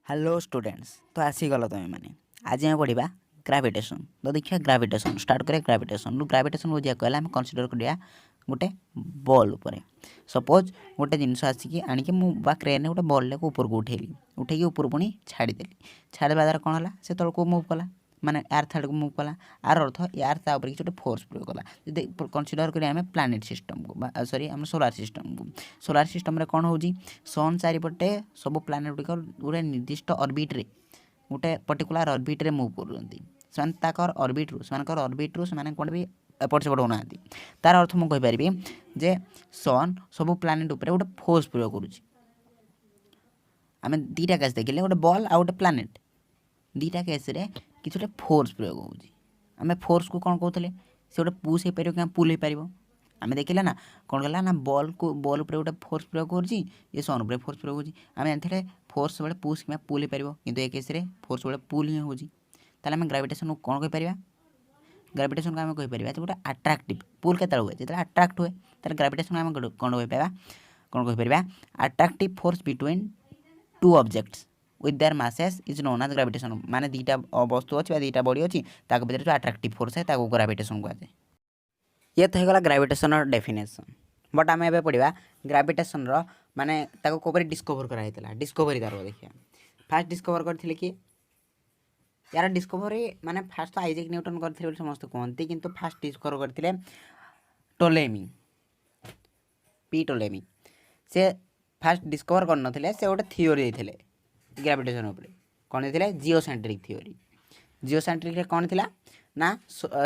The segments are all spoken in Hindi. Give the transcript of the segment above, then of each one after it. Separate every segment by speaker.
Speaker 1: हेलो स्टूडेंट्स तो आसीगल तुम मैंने आज आम पढ़ा ग्राविटेशन तो देखिए ग्राविटेशन स्टार्ट करें ग्राविटेशन बुझा कहला आम कनसीडर करिया गोटे बॉल उपर सपोज गोटे जिनस आसिक आणिक मुझे क्रेन गोटे बॉल को ऊपर को उठेली उठेकी ऊपर पुणी छाड़देली छाड़ा द्वारा कौन है से तौक मुव कला माने आर्थ आड़ को मुव कला आर अर्थ यार तापर किसी गोटे फोर्स प्रयोग कला जब कनसीडर करें प्लानेट सिस्टम को सॉरी आम सोलार सिस्टम रे कौन होची सन चारिपटे सब प्लानेट गुड़िक गोटे निर्दिष्ट अर्बिट्रे गोटे पर्टिकुलर अर्बिट्रे मुव कर अर्बिट्रु से कौन भी एपट सेपट होना तार अर्थ मुझे कहीपरि जे सन सब प्लानेट उपर गोटे फोर्स प्रयोग करुँच आम दीटा केस देखिले गोटे बॉल आ गोटे प्लानेट दीटा केस रे किसी गोटे फोर्स प्रयोग होमें फोर्स को कौन कहते से गोटे पुश हो पार कि पुल हो पार आम देखिले ना कौन कहला ना बॉल को बॉल उपर गोटे फोर्स प्रयोग कर सन उपर फोर्स प्रयोग होमें जानते फोर्स बेले पुश कि पुल हो पार कि ए केस फोर्स बेले पुल ही हो आम ग्राविटेशन को कौन कहीपर ग्राविटेशन को आम कहीपर गोटे अट्राक्टिव पुल के हुए जो अट्राक्ट हुए तार ग्राविटेशन आम कौन कहीपर attractive force between two objects with their masses is known as gravitation माने दीटा वस्तु अच्छी दीटा बॉडी अच्छी भर जो अट्राक्टिव फोर्स है ग्राविटेशन कहुए ये तो होगा ग्राविटेशन डेफिनेशन बट आम ए पढ़ा ग्राविटेशन माने कौपर डिस्कवर कराइला डिस्कवरी तार देखिए फास्ट डिस्कवर करते किए यार डिस्कवरी माने फास्ट तो आइजैक न्यूटन करते समस्त कहते किंतु फास्ट डिस्कवर करते टोलेमी टोलेमी से फास्ट डिस्कवर करनथिले से गोटे थियोरी देते ग्राविटेशन उपर कौन देते जिओसेंट्रिक थियोरी जिओसेंट्रिक कौन थी ना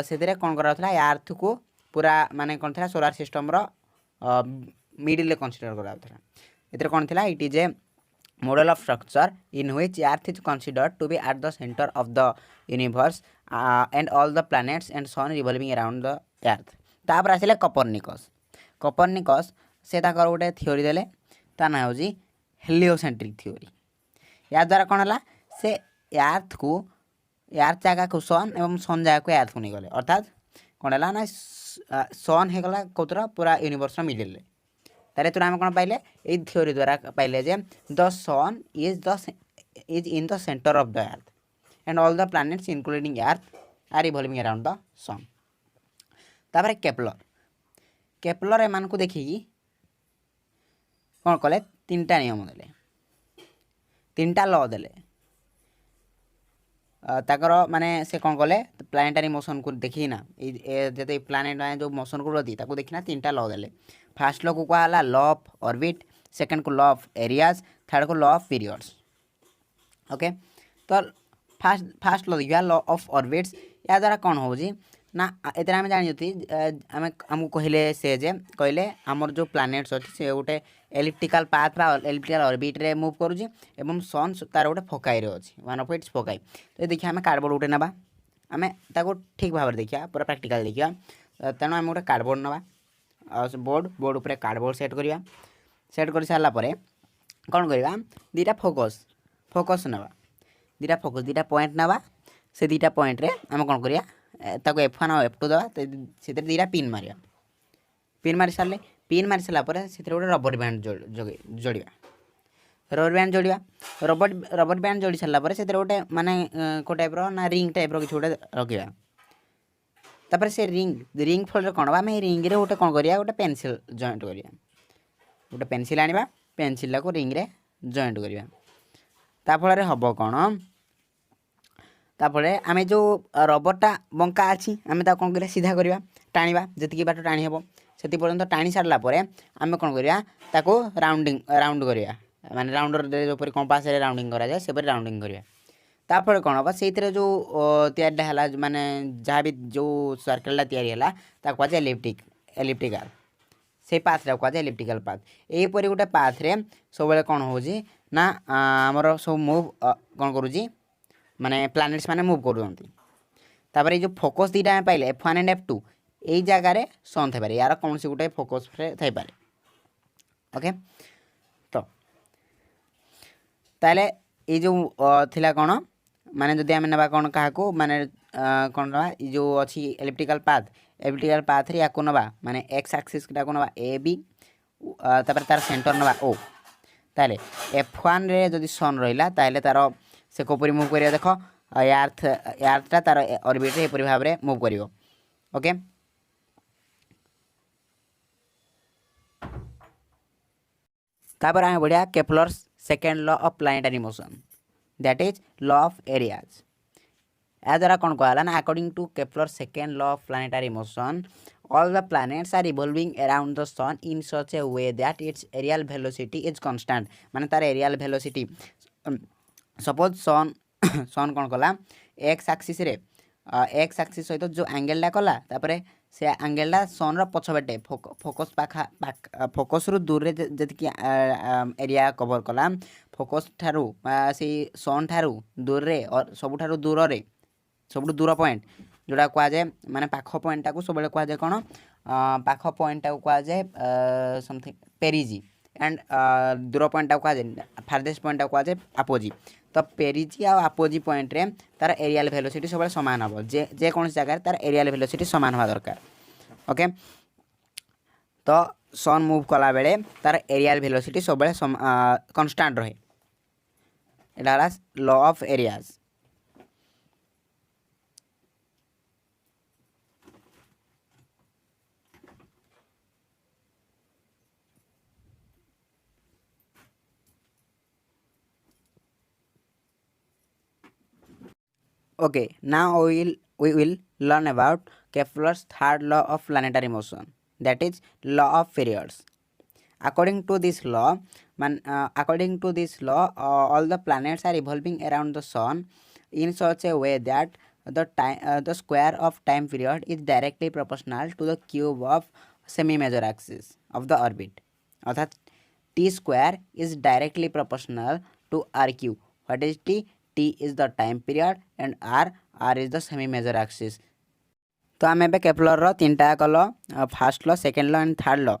Speaker 1: से कौन करा अर्थ को पूरा माने कौन था सोलार सिस्टम मिडिल कनसीडर करा कौन थी it is a model of structure in which earth is considered to be at the centre of the universe and all the planets and sun revolving around the earth तापर आसिले कॉपरनिकस से गोटे थियोरी देले ता ना हो हेलियोसेंट्रिक थियोरी या द्वारा कौन है से अर्थ को अर्थ जगह को सन एवं सन जगह को अर्थ को नहीं गले अर्थात कौन है ना सन होगला कौतर पूरा यूनिवर्स मिडिल तारे तुम आम कौन पाइले ये थियोरी द्वारा पाइले जे the sun is in the centre of the earth and all the planets including earth are revolving around the sun तापर केपलर एमान को देखिकी कौन कले तीनटा नियम देले तीनटा लॉ देले ताकर माने से कौन कले प्लानेटारी मोशन को देखिना जैसे प्लानेट माने जो मोशन को रही देखिना तीनटा लॉ देले फास्ट लॉ को कहला लॉ ऑफ ऑर्बिट सेकंड को लॉ ऑफ एरियाज थर्ड को लॉ ऑफ पीरियड्स ओके तो फास्ट लॉ देखिए लॉ ऑफ ऑर्बिट्स या द्वारा कौन हो ना एते आम जानी आम आमको कहले से जे कहले आमर जो प्लैनेट्स अच्छे से गोटे एलिप्टिकल पाथ बा एलिप्टिकल ऑर्बिट्रे मूव करुँचे एवं सन तार गोटे फोकाई अच्छी वन ऑफ इट्स फोकाई तो देखिए आम कार्डबोर्ड गोटे ना आम ठीक भाव देखिए पूरा प्रैक्टिकल देखिए तेणु आम गोटे कार्डबोर्ड ना बोर्ड उपर कार्डबोर्ड सेट कर सारापर कौन करवा दीटा फोकस ना दीटा पॉइंट ना से दीटा पॉइंट रे आम कौन करिया ताको F1 और F2 दवा से दीटा पिन मारी सारे पिन मारी सारापर से गोटे रबर बैंड जोड़ा रबर बैंड जोड़ी सारापर से गोटे माने को टाइप ना रिंग टाइप किसी गोटे रखा तापर से रिंग फल कौन आम रिंग गोटे कौन करिया गोटे पेनसिल जॉइंट करिया गोटे पेनसिल आनिबा पेनसिल को रिंग रे जॉइंट करिया ता फल हम कौन तापर आम जो रबरटा बंका अच्छी आम कौन कर सीधा करवा टाणवा जी बाट टाणी हे से पर्यंत टाणी सारापर आम कौन करवा राउंड करवा माने राउंडर जोपर कंपास राउंडिंग कराए से राउंडिंग करवा तापर कौन हम से जो तैयारीटा है माने जहाँ भी जो सर्कलटा तैयारी है एलिप्टिकल से पाथटा कहुए एलिप्टिकल पाथ यहीपरि गोटे पाथरे सब कौन हो ना आमर सब मूव कौन करुँची माने प्लैनेट्स माने मूव कर जो फोकस दीटा आम पाइले F1 एंड F2 यही जगार सन थे यार कौन सी गोटे फोकस थे पारे ओके तो ताले ये जो थिला कौन माने जदि आम ना कौन क्या माने कौन ना जो अच्छी एलिप्टिकल पाथ रे या नवा माने एक्स एक्सिस को नवा ए बी तार सेंटर नवा ओ ताले F1 रे जदि सन रहिला ताले तार से कोपरी मूव करिया देखो अर्थ तार ऑर्बिट रे एपरि भाबरे मूव करिवो ओके तापर आमे बढ़िया Kepler's second law of planetary motion that is law of areas या द्वारा कौन कहला ना according to Kepler's second law of planetary motion all the planets are revolving around the sun in such a way that its aerial velocity is constant माने तार aerial velocity suppose sun sun कौन कला x axis रे x axis सहित जो एंगल ला कला तापरे से एंगल ला सन रो पछबेटे फोकस पाखा फोकस रु दूर रे जति कि एरिया कवर कला फोकस थारु से सन थारु दूर रे और सबुठारु दूर रे सबुठु दूर पॉइंट जोड़ा कह जाए माने पाख पॉइंट टाको सब कह जाए कौन पाख पॉइंट टाको कह जाए समथिंग पेरिजी एंड दूर पॉइंट टाको कह जाए फारदेस्ट पॉइंट टाको कह जाए अपोजी तो पेरिजी आ अपोजी पॉइंट रे तार एरियल वेलोसिटी सब समान हम जे कौन जगह तार एरियल वेलोसिटी समान हवा दरकार ओके तो सन मूव कला बेले तार एरियल वेलोसिटी सब कांस्टेंट रहे एटा law of areas Okay, now we will learn about Kepler's third law of planetary motion, that is law of periods. According to this law, all the planets are revolving around the sun in such a way that the square of time period is directly proportional to the cube of semi-major axis of the orbit. अर्थात t square is directly proportional to r cube. What is t? T is the time period and r is the semi major axis. तो आम ए केपलर रो तीनटा law first law second law and third law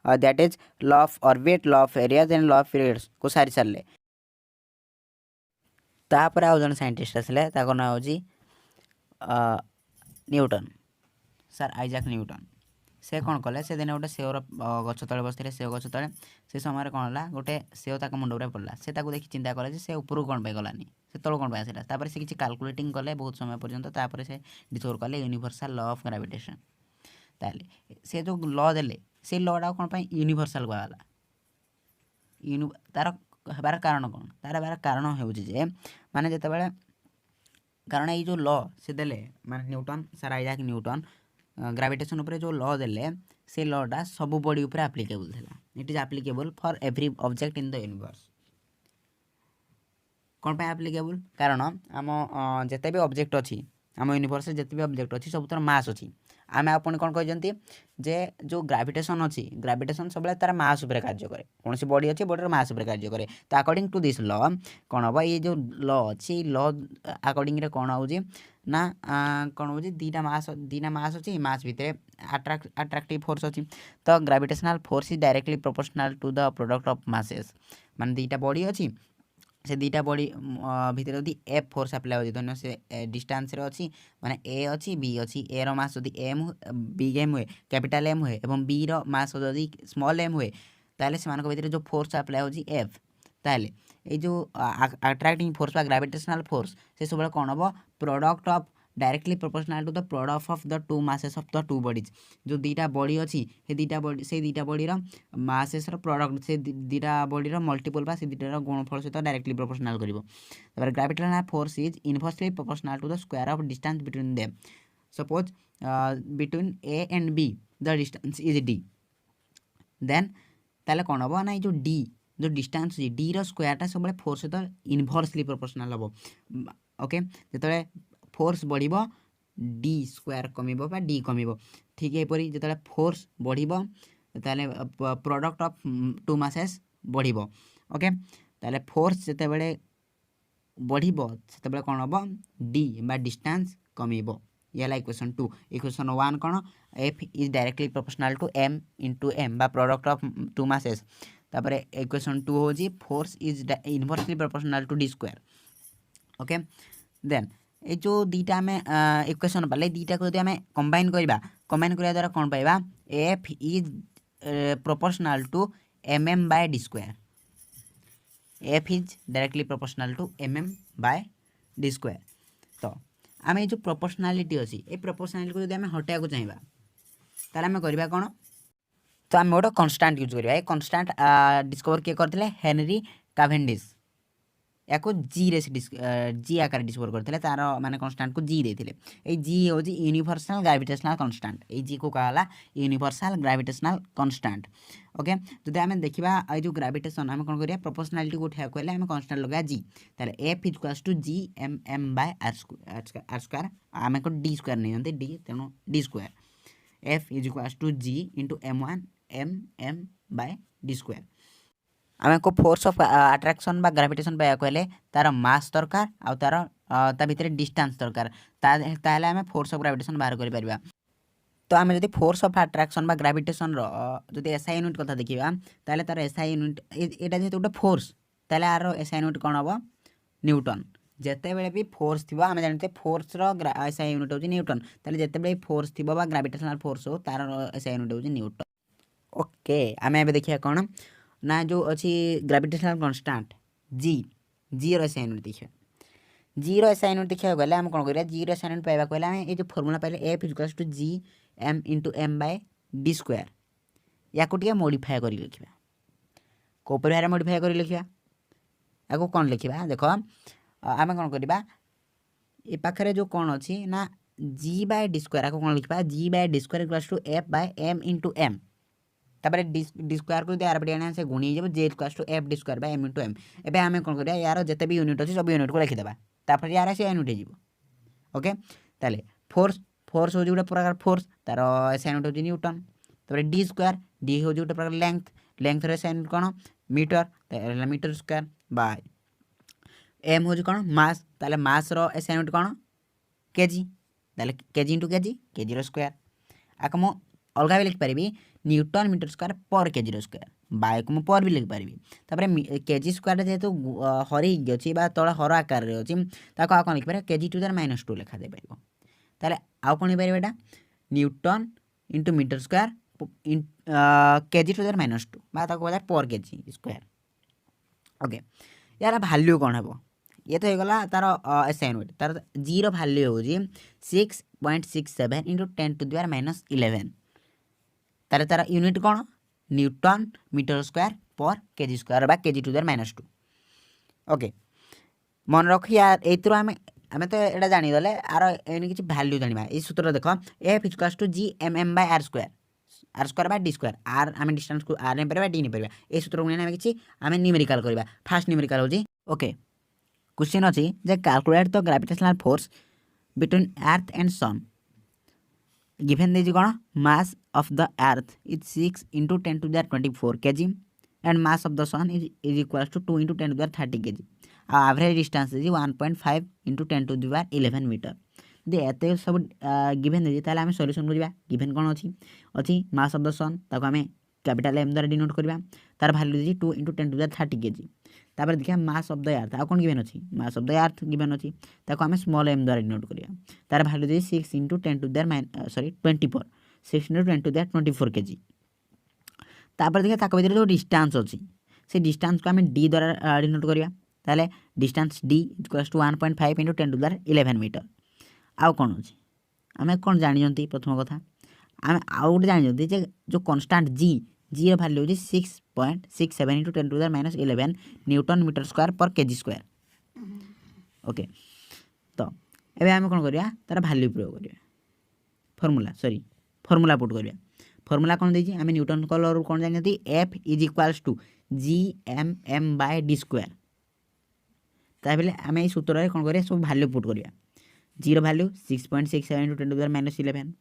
Speaker 1: that is law of orbit law of areas and law of periods को सारी सारे तापर आउ जन साइंटिस्ट आसले ताको ना होजी न्यूटन सर आइजैक न्यूटन से कौन कले से दिन गोटे सेवर गछ तले बसते सेव गछ तले से समय कौन है गोटे सेव ताक मुंड उपर पड़ा से देखिए चिंता कले से ऊपर कौन पे गलानी से तल कौन आसला तापर से किसी कैलकुलेटिंग कले बहुत समय पर्यंत तापर से डिस्कवर कले यूनिवर्सल लॉ ऑफ ग्रेविटेशन ताले से जो लॉ देले से लॉटा कौन पे यूनिवर्सल कहला तार हबार कारण कौन तार हबार कारण हो माने जते बेले कारण ये जो लॉ से देले माने Newton sir Isaac Newton gravitation उपरे जो लॉ देले से लॉटा सब बॉडी उपरे एप्लीकेबल थिला it is applicable for every object in the universe कौन पे एप्लीकेबल कारण आम जिते भी ऑब्जेक्ट अच्छी आम यूनिवर्स जिते भी ऑब्जेक्ट अच्छी सब तरह मास अच्छी आम आपन कौन कहते जे जो ग्रेविटेशन अच्छी ग्रेविटेशन सब तार मास उपर कार्य करे कौन सी बॉडी अच्छी बॉडीर मास उपर कार्य करे तो अकॉर्डिंग टू दिस लॉ कौन हम ये जो लॉ अच्छी लॉ अकॉर्डिंग रे कौन हो ना कौन हो दीटा मास अच्छी मास भितर अट्राक्टिव फोर्स अच्छी तो gravitational force is directly proportional to the product of masses माने दीटा बॉडी अच्छी से दीटा बॉडी भितर यदि एफ फोर्स अप्लाई हो धन्य से डिस्टेंस रे अच्छी माने ए अच्छी बी अच्छी ए रो मास यदि एम बिग एम हुए कैपिटल एम हुए और बी रो मास यदि स्मॉल एम हुए ताले से मानक भितर जो फोर्स अप्लाई हो एफ ताले ये जो अट्रैक्टिंग फोर्स ग्रेविटेशनल फोर्स से सब कौन हम product of directly proportional to the product of the two masses of the two bodies जो दीटा बॉडी अच्छी से दीटा बॉडी मासेस प्रोडक्ट से दीटा बॉडी मल्टीपल बा से दीटा गुणफल सहित डायरेक्टली प्रोपोर्शनल करिवो तपर gravitational force is inversely proportional to the square of distance between them suppose between A and B the distance is D then ताले कौन हम ना जो डी जो डिस्टेंस डी रो स्क्वायरटा सब फोर्स सहित इनवर्सली प्रोपोर्शनल हम ओके जो फोर्स बढ़ डी स्क्वायर कमिबो बा डी कमिबो ठीक एपरी जो फोर्स बढ़िबो ताले प्रोडक्ट ऑफ टू मासेस बढ़िबो ओके ताले फोर्स जते बेले बढ़िबो सेते बेले कोन हबो डी बा डिस्टेंस कमिबो ये ला इक्वेशन 2 इक्वेशन 1 कोन F is directly proportional to M into M बा प्रोडक्ट ऑफ टू मासेस तापरे इक्वेशन 2 हो जी force is inversely proportional to D square okay then ये जो दीटा आम इक्वेशन पाले दीटा को आम कंबाइन करवा द्वारा कौन पाइबा F is proportional to M M by D square F is directly proportional to mm/d²। तो आम ये जो प्रोपोर्शनालिटी अच्छी ये प्रोपोर्शनालिटी को जब हटाया चाहिए ताले आम करवा कौन तो आम गोटे कन्स्टाट यूज करवा। ये कन्स्टाट डिस्कवर किए करते हेनरी कैवेंडिश या जी रे जी आकार डिस्कवर करते तार माने कन्स्टाट को जी देते। ये जी हूँ यूनिवर्सल ग्राविटेशनल कन्स्टाट। ये जी को कहला यूनिवर्सल ग्राविटेशनल कन्स्टाट। ओके जब आम देखा ये जो ग्राविटेशन आम कौन करिया प्रोपोर्शनालिटी को उठा कहले आम कन्स्टाट लगा जी ताले F equals to G M M by R square आम को डी स्क्वायर नहीं डी तेणु D square F is equals to G into m1 M M by D square. आम को फोर्स ऑफ अट्रैक्शन बा ग्रेविटेशन पाया कहले तार मास दरकार आ तार ता भितर डिस्टेंस दरकार ताहले आम फोर्स ऑफ ग्रेविटेशन बाहर कर परिबा। तो आम जदि फोर्स ऑफ अट्रैक्शन बा ग्रेविटेशन रो जदि एसआई यूनिट कथा देखिबा ताहले तार एसआई यूनिट एटा जेते गोटे फोर्स ताहले आरो एसआई यूनिट कोन हबो न्यूटन। जेते बेले भी फोर्स थिबो आम जानते फोर्स रो एसआई यूनिट होची न्यूटन ताहले जेते बेले फोर्स थिबो बा ग्रेविटेशनल फोर्स हो तार एसआई यूनिट होची न्यूटन। ओके आम एबे देखिया कोन ना जो अच्छी ग्रेविटेशनल कन्स्टाट जी जी एसआई यूनिट देखिए जी एसआई यूनिट देखा गले आम कौन करिया जी एसआई यूनिट पाइबा कहले आम ये जो फॉर्मूला पाइले F equals to G M into M by D square या को मॉडिफाई कर लिखा को भाई मॉडिफाई कर लिखा या कौन लिखा देख आम कौन करवा ये पाखे जो कौन अच्छी ना जी बाय डी स्क्वायर या कौन लिखा G by D square equals to F by M into M तापर डी स्क्वायर को आर पटे आने से गुणी हो जे equals to F D square by M into M. एबे आम कौन करिया यार जिते भी यूनिट अच्छी सब यूनिट को लिखिदेबा तापर यार से यूनिट हो। ओके ताले फोर्स फोर्स हो गोटे प्रकार फोर्स तार एस यूनिट हो न्यूटन तापर डी स्क्वायर डी हो गोटे प्रकार लेंथ लेंथ एस यूनिट कौन metre metre square by M हो कौन मास ताले मास रो एस यूनिट कौन केजी ताले केजी इंटू केजी रो स्क्वायर आक मु अलग भी लिखिपारि newton metre square per KG square by को पर भी लिखिपारि तापर केजी स्क्वायर जेहेतु हरी अच्छी तले हर आकार अच्छी कौन लिखिपारे केजी टू द -2 लिखा दे पार ताले आउ कौन पारे एटा newton into metre square KG to the -2 कहला पर केजी स्क्वायर। ओके यार भैल्यू कौन हे ये तो होगा तार एसआई यूनिट तार जी रो भैल्यू हो 6.67 इंटू 10 टू द -11 तारे तार यूनिट कौन Newton metre square per KG square बा केजी टू द -2। ओके मन रख यार एथरो आम तो यहाँ जानीगले आर एने किसी भैल्यू जाना ये सूत्र देख F equals to G M M by R square by D square R आम डिस्टेंस को आर नहीं पार डी नहीं पार ये सूत्र को आम किसी आम न्यूमेरिकल करवा फास्ट न्यूमेरिकल हो। ओके क्वेश्चन अच्छी जे calculate the gravitational force between earth and sun given देजी कौन mass of the earth is 6 into 10 to the 24 kg and mass of the sun is equals to 2 into 10 to the 30 kg average distance is 1.5 into 10 to the 11 metre यदि एत सब गिवन देजी ताले आम सॉल्यूशन को गिवन कौन अच्छी mass of the sun ताको आम कैपिटल एम द्वारा डिनोट करवा तार value देजी 2 into 10 to the 30 kg तापर देखिए मास ऑफ द अर्थ आ कौन गिवन अच्छी mass of the earth given अच्छी ताको आम स्मॉल एम द्वारा डिनोट करवा तार value देजी 6 into 10 to the 24 6 into 10 to the 24 kg तापर देखिए ताको भीतर जो डिस्टेंस अच्छी से डिस्टेंस को आम डी द्वारा डिनोट करवा ताले distance D equals to 1.5 into 10 to the 11 metre आउ कौन अच्छी आम कौन जानी प्रथम कथा आम आउ गोटे जानी जो कन्स्टाट जी रो भैल्यू हो 6.67 into 10 to the -11 newton metre square per KG square. Okay तो एबे आम कौन करिया तार भैल्यू प्रयोग करिया फॉर्मूला पुट करिया फॉर्मूला कौन देजी आम न्यूटन कलर कौन जानी F is equals to G M M by D square ताबेले आम ये सूत्र कौन करिया सब भैल्यू पुट करिया जी रो value 6.67 into 10 to the -11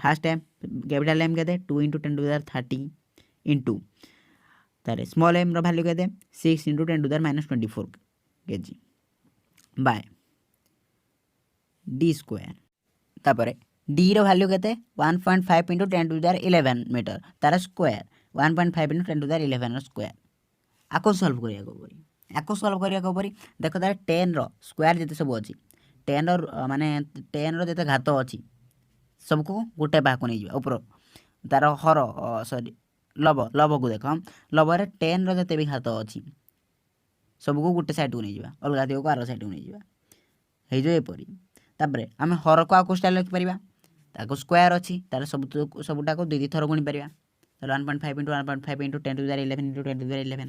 Speaker 1: first M capital M कहते 2 into 10 to the 30 इंटू तारे स्मॉल एम रो भैल्यू कहते 6 into 10 to the -24 K G by D square तापर डी रो भैल्यू कहते 1.5 into 10 to the 11 मीटर तार square 1.5 into 10 to the 11 square आको सॉल्व करिया परी देख तार 10 रो स्क्वायर जते सब अच्छी 10 रो माने 10 रो जते घात अच्छी सबको गोटे बाहक नहीं जावा ऊपर तार हर सॉरी लब को देख लबर 10 रो जते भी घात अच्छी सबको गोटे साइड को नहीं जावा अलग दिग को आर साइड को नहीं जावा हे जो एपरी तापर आम हर को आउ स्टाइल रखिपर ताको स्क्वायर अच्छी तार सबुटा को दुई थर गुणी पार 1.5 into 1.5 into 10 to the 11 into 10 to the 11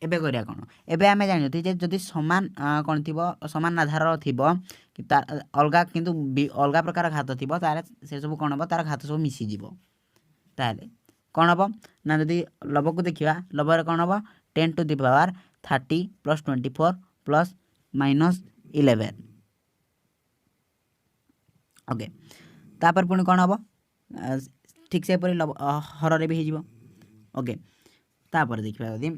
Speaker 1: एबे करिया कोन एबे आमे जानि जे जदि समान कोन थिबो समान आधार थिबो कि अलगा किंतु अलगा प्रकार घात थिबो तारे से सब कोन हबो तार घात सब मिसी जिवो ताले कोन हबो ना जदि लब को देखिबा लब रे कोन हबो 10 to the power 30 plus 24 plus minus 11 okay तापर पुणी कोन हबो ठीक से परि हर रे भी हिजिवो ओके तापर देखिबा जदि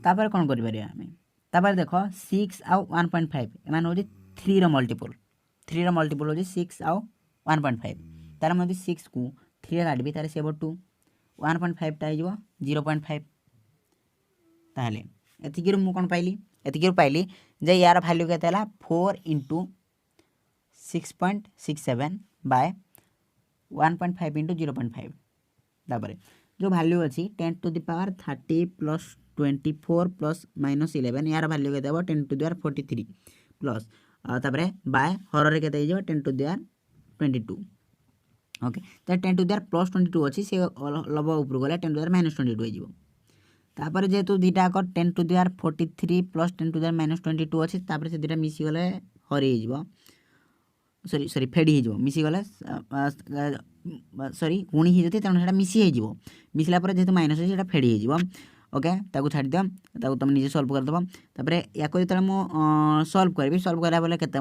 Speaker 1: तापर कोन करि परिया हमें तापर देखो 6 आउ 1.5 एमान होजी 3 रो मल्टीपल होजी 6 आउ 1.5 तार मध्ये 6 को 3 काटबी तार से 2 1.5 टा हिजिवो 0.5 ताहले एतिकिर मु कोन पाइली जे यार वैल्यू केते हला 4 इंटू 6.67 बाय 1.5 इंटू 0.5 तापर जो वैल्यू अछि 10 to the power 30 plus 24 plus minus 11 यार वैल्यू केते हबो 10 टू द पावर 43 प्लस तापर बाय हर रे केते हिजो 10 टू द पावर 22 ओके त 10 टू द पावर प्लस 22 अछि से लब ऊपर गले 10 टू द पावर माइनस 22 हिजो तापर जेतु दिटा को 10 to the power 43 plus 10 to the power minus 22 अछि तापर से दिटा मिसी गले हरि हिजो सॉरी फेडी हिजो मिसी गले सॉरी गुणी हिजते तण सेटा मिसी हिजो मिसला पर जेतु माइनस अछि सेटा फेडी हिजो ओके ताकू छाड़ी दियो ताकू तुम निजे सॉल्व कर दबो तापर या को जेतले मो सॉल्व करा बोले केते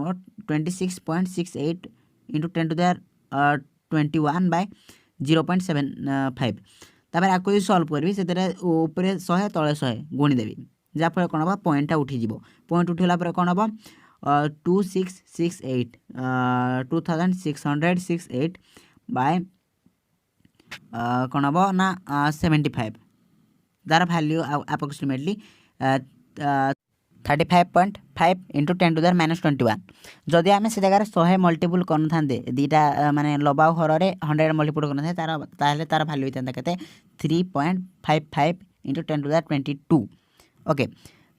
Speaker 1: 26.68 into 10 to the 21 by 0.75 तापर या को सॉल्व करबी सेतरे ऊपर 100 तळे 100 गुणी देबी जा फल कोन बा पॉइंट उठी जिवो पॉइंट उठिला पर कोन बा 2668 2668 बाय कोन बा ना 75 दार value approximately 35.5 into 10 to the minus 21 जदि आम से जगह 100 मल्टीपल कर था दीटा माने लबा हर 100 मल्टीपल कर तार तार वैल्यू होता केते 3.55 इंटू 10 टू द 22 ओके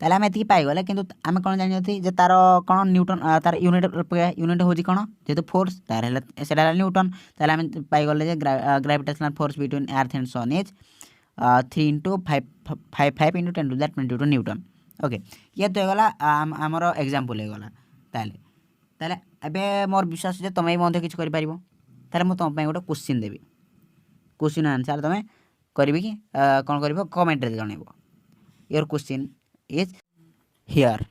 Speaker 1: ताले आम एति पाइगले किंतु आम कोन जानि जे तार कोन न्यूटन तार यूनिट होजी कोन जेतु फोर्स तार हला सेटा न्यूटन ताले आम पाइगले जे gravitational force between earth and sun is 3 into 55 into 10 to the 22 newton okay ये तो गला आमर एग्जांपल गला ताले एबे मोर विश्वास जे तमे मध्ये किछ करि पारिबो ताले मु तम पय गोटे क्वेश्चन देबी क्वेश्चन आंसर तमे करबी कि कोन करबो कमेंट रे जणेबो योर क्वेश्चन इज हियर